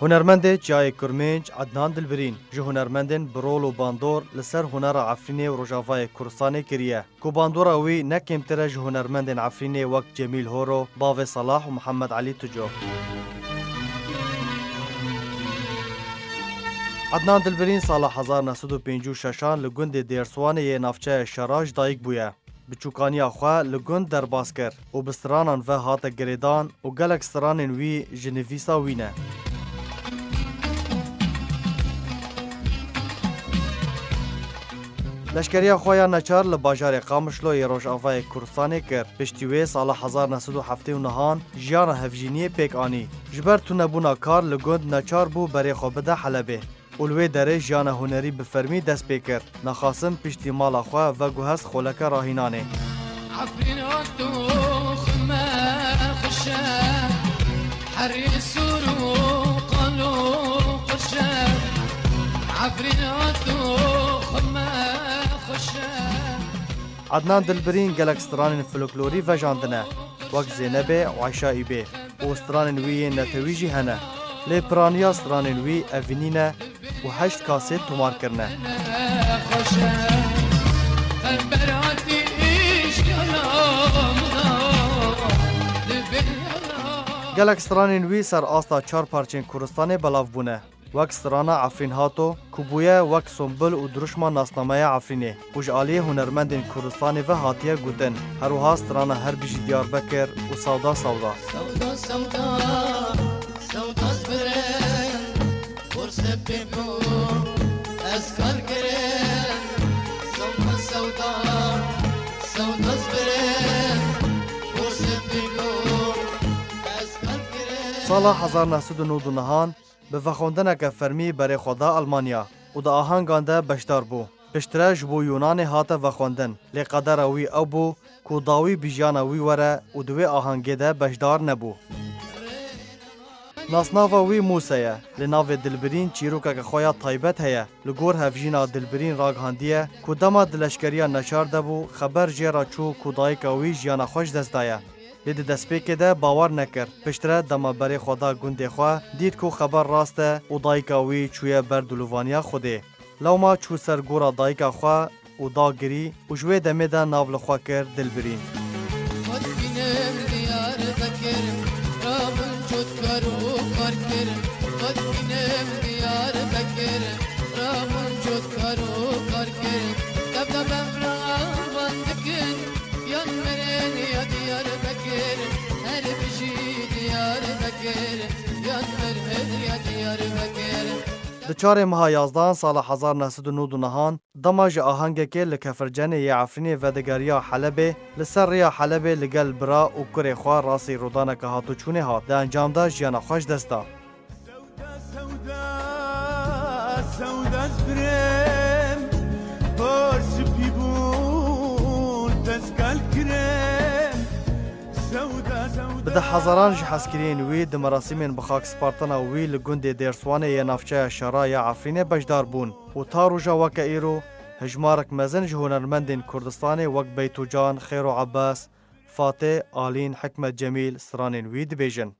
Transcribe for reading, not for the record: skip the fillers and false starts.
هنرمند جای کرمنج عدنان دلبرین جو هنرمندن برول و باندور لسر هنر عفرینه و روجاوای کردستان کریه کو باندور اوی نکمتره جو هنرمندن عفرینه وقت جمیل هورو باوی صلاح و محمد علی تجو عدنان دلبرین سال 1956 لگند دیرسوانه یه نافچه شراج دایک بویه بچوکانی خواه لگند در باز کر و بسترانان و هات گریدان و گلک سترانن وی جنویسا وینه لشکریه خواه نچار لباجار قامشلو یه روش آفای کردستان کر پشتیوه سال 1979 جیان هفجینی پیک آنی جبر تو نبونا کار لگند نچار بو بری خوبده حلبه اولوی دره جیان هنری بفرمی دست پیکر نخاسم پشتی مالا خواه و گوهست خولک راهینانه عفرین آتوخ ما خشه حری سورو قالو خشه عفرین آتوخ ما خشه عدنان دلبرین گلک ستران فلکلوری و جاندنه وک زینبه و عشایی به و ستران وی نتویجی هنه لی پرانیا ستران وی اوینینه و 8 کاسه تومار کرنه گلک ستران وی سر آستا 4 پارچین کردستان بلاف بونه وک سترانا عفرین هاتو کبویه وک سنبل و درشما ناسنامه عفرینه وج آلیه هنرمندین کردستان و هاتیه گودن هروها سترانا هر بیجی دیار بکر و سودا سودا سال 1999 به وخوندن که فرمی برای خدا آلمانیا و دا آهنگانده بشدار بو پشتره جبو یونان هاته وخوندن لی قدر اوی او بو کو داوی بیجان اوی وره و دوی آهنگه ده بشدار نبو ناسناوا وی موسیه لناو دلبرین چیروکا که خویا طایبت هیا لگور هفجینا دلبرین راگهاندیه کو دما دلشکریا نشار دبو خبر جیرا چو کو دایکا وی جیانا خوش دست دایا لید دسپیکه ده باور نکر پشتره دما بری خدا گنده خواه دید کو خبر راسته و دایکا وی چویه بردلوانیا خوده لوما چو سر گورا دایکا خواه و دا گری و جوی دمه ده ناول خواه کر دلبرین دچار ماه 11 سال 1999 دماج آهنگ که لکفرجن ی عفرین ودگاریا حلبه لسر ریا حلبه لگل برا و کره خواه راسی رودانه که هاتو چونه هات ده انجام دا جیانا خوش دستا سودا سبرم پارس پیبون تسکال کرم بده هزاران جحسکرین وی د مراسمین بخاک سپارتنا وی لگند دیرسوانه ی نافچه شرای عفرین بجدار بون و تا روژا وک ایرو هجمارک مزن هنرمندین کردستان وک بیتو جان خیر و عباس فاتح آلین حکمت جمیل سرانین وی دبیجن